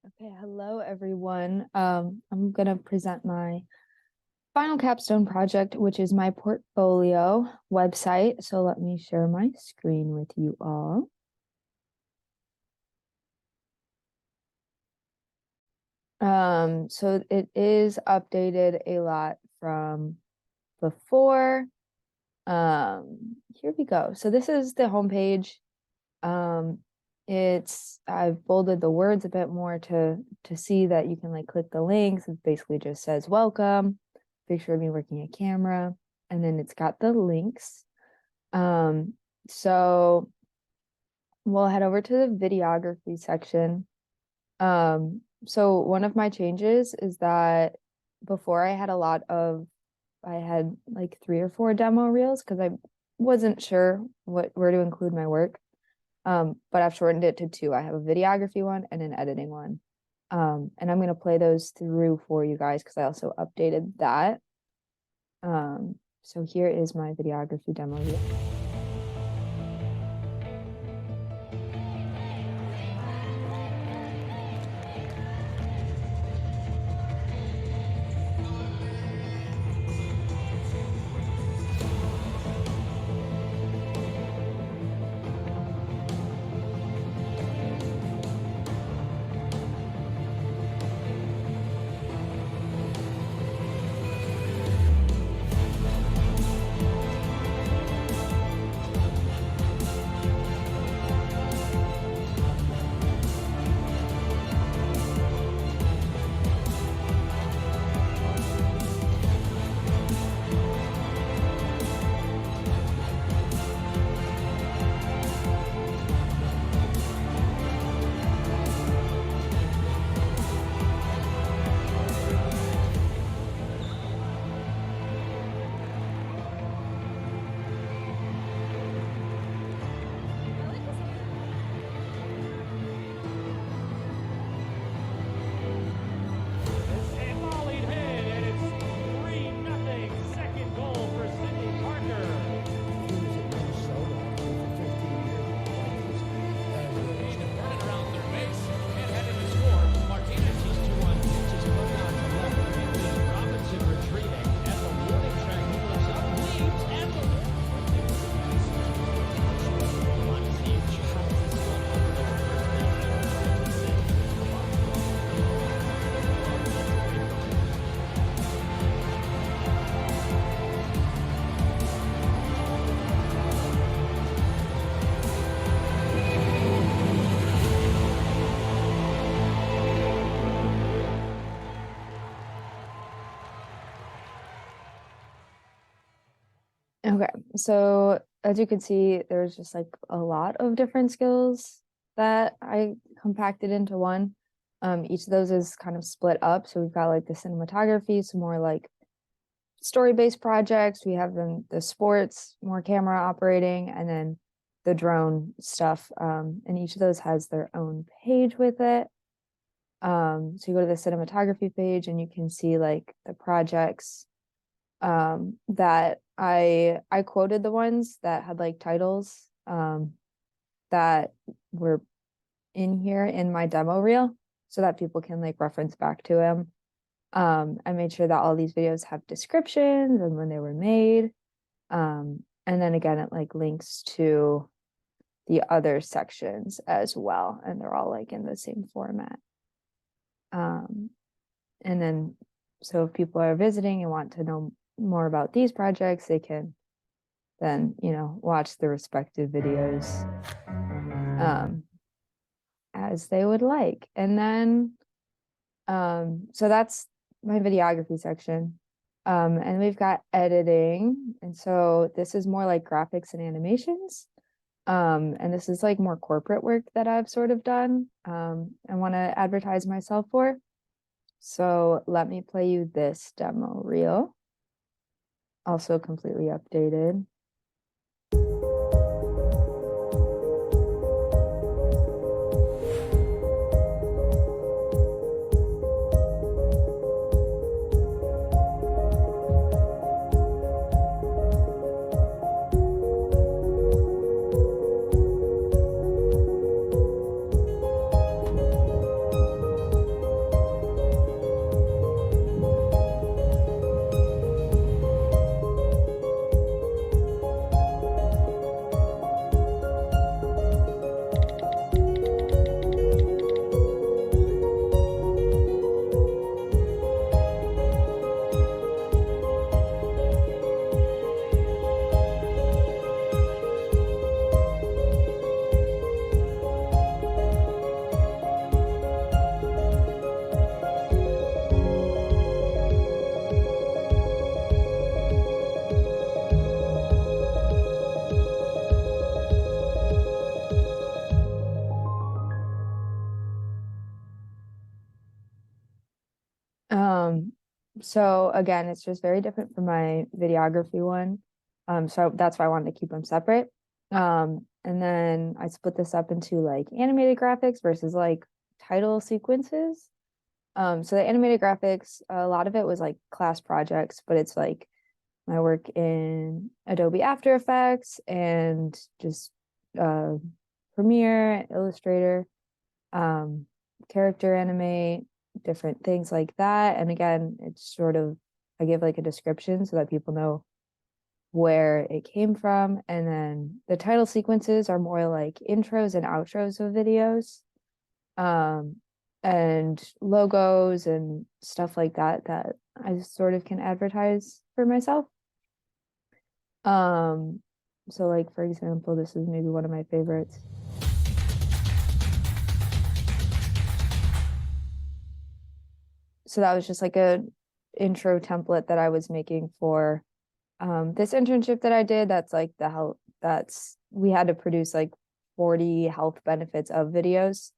Okay, hello everyone. I'm gonna present my final capstone project, which is my portfolio website. So let me share my screen with you all. So it is updated a lot from before. Here we go. So this is the homepage. Um, I've bolded the words a bit more to see that you can like click the links. It basically just says welcome, picture of me working a camera, and then it's got the links. So we'll head over to the videography section. So one of my changes is that before I had like 3 or 4 demo reels because I wasn't sure where to include my work. But I've shortened it to 2. I have a videography one and an editing one. And I'm going to play those through for you guys because I also updated that. So here is my videography demo reel. Okay, so as you can see, there's just like a lot of different skills that I compacted into one. Each of those is kind of split up. So we've got like the cinematography, some more like story-based projects. We have the sports, more camera operating, and then the drone stuff. And each of those has their own page with it. So you go to the cinematography page and you can see like the projects that I quoted the ones that had like titles that were in here in my demo reel so that people can like reference back to them. I made sure that all these videos have descriptions and when they were made. And then again, it like links to the other sections as well, and they're all like in the same format. And then so if people are visiting and want to know more about these projects, they can then, watch the respective videos as they would like. And then, so that's my videography section. And we've got editing. And so this is more like graphics and animations. And this is like more corporate work that I've sort of done and want to advertise myself for. So let me play you this demo reel. Also completely updated. So again, it's just very different from my videography one. So that's why I wanted to keep them separate. And then I split this up into like animated graphics versus like title sequences. So the animated graphics, a lot of it was like class projects, but it's like my work in Adobe After Effects and just uh Premiere, Illustrator, um, character animate, different things like that. And again, it's sort of, I give like a description so that people know where it came from. And then the title sequences are more like intros and outros of videos, um, and logos and stuff like that that I sort of can advertise for myself. Um, so like for example, this is maybe one of my favorites. So that was just like a intro template that I was making for this internship that I did. That's like the health, that's we had to produce like 40 health benefits of videos.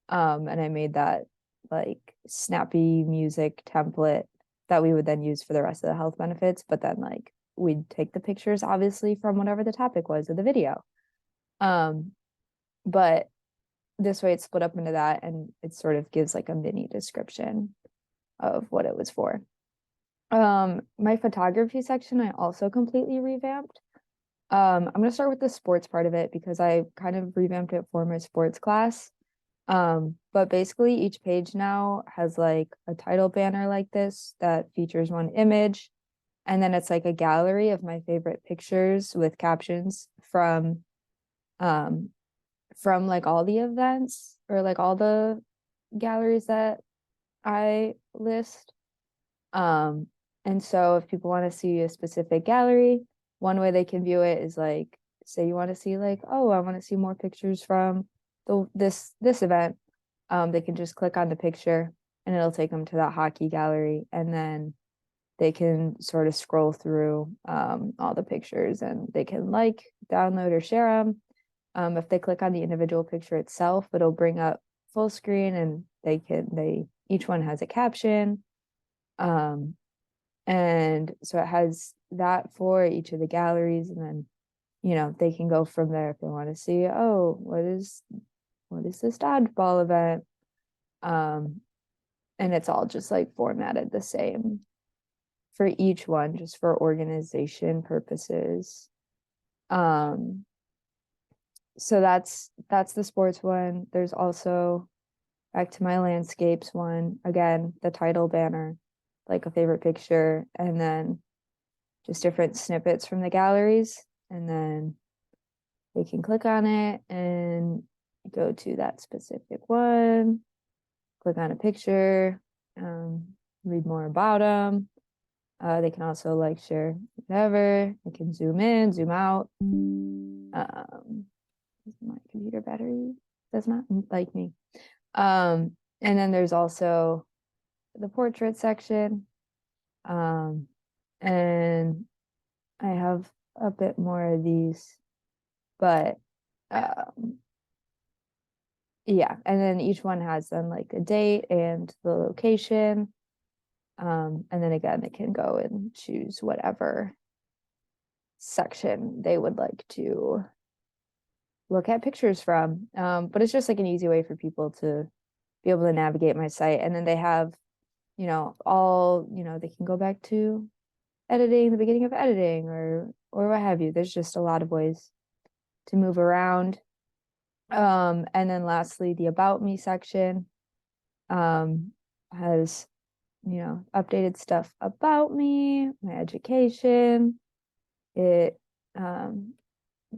And I made that like snappy music template that we would then use for the rest of the health benefits, but then like we'd take the pictures obviously from whatever the topic was of the video. Um, but this way it's split up into that and it sort of gives like a mini description of what it was for. My photography section, I also completely revamped. I'm gonna start with the sports part of it because I kind of revamped it for my sports class. But basically each page now has like a title banner like this that features one image, and then it's like a gallery of my favorite pictures with captions um from like all the events or like all the galleries that I list. Um, and so if people want to see a specific gallery, one way they can view it is like, say you want to see like, oh, I want to see more pictures from this event. They can just click on the picture and it'll take them to that hockey gallery, and then they can sort of scroll through all the pictures and they can like, download or share them. If they click on the individual picture itself, it'll bring up full screen and they each one has a caption. Um, and so it has that for each of the galleries, and then, they can go from there if they want to see, oh, what is this dodgeball event? Um, and it's all just like formatted the same for each one, just for organization purposes. Um, so that's the sports one. There's also, back to my landscapes one, again, the title banner, like a favorite picture, and then just different snippets from the galleries, and then they can click on it and go to that specific one, click on a picture, read more about them. They can also like share whatever. They can zoom in, zoom out. My computer battery does not like me. And then there's also the portrait section. And I have a bit more of these, but yeah, and then each one has then like a date and the location. And then again, they can go and choose whatever section they would like to look at pictures from. But it's just like an easy way for people to be able to navigate my site. And then they have, they can go back to editing, the beginning of editing, or what have you. There's just a lot of ways to move around. And then lastly, the about me section has, updated stuff about me, my education. It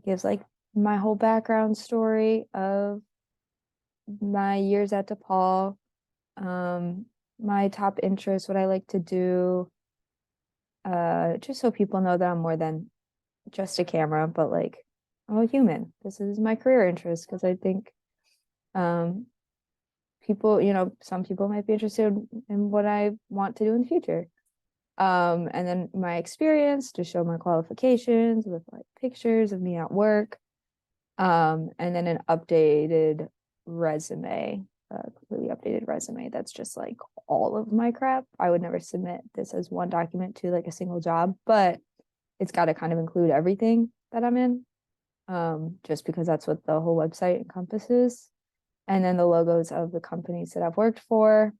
gives like my whole background story of my years at DePaul, my top interests, what I like to do, just so people know that I'm more than just a camera, but like I'm a human. This is my career interest because I think people, some people might be interested in what I want to do in the future. And then my experience to show my qualifications with like pictures of me at work. And then an updated resume a completely updated resume that's just like all of my crap. I would never submit this as one document to like a single job, but it's got to kind of include everything that I'm in, just because that's what the whole website encompasses. And then the logos of the companies that I've worked for,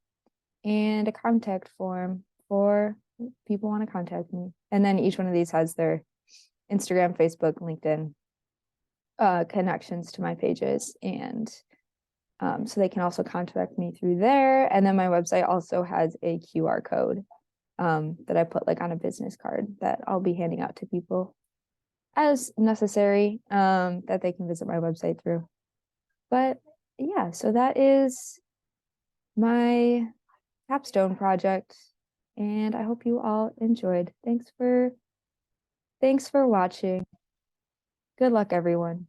and a contact form for people want to contact me. And then each one of these has their Instagram, Facebook, LinkedIn connections to my pages, and so they can also contact me through there. And then my website also has a QR code that I put like on a business card that I'll be handing out to people as necessary, that they can visit my website through. But yeah, so that is my capstone project, and I hope you all enjoyed. Thanks for watching. Good luck, everyone.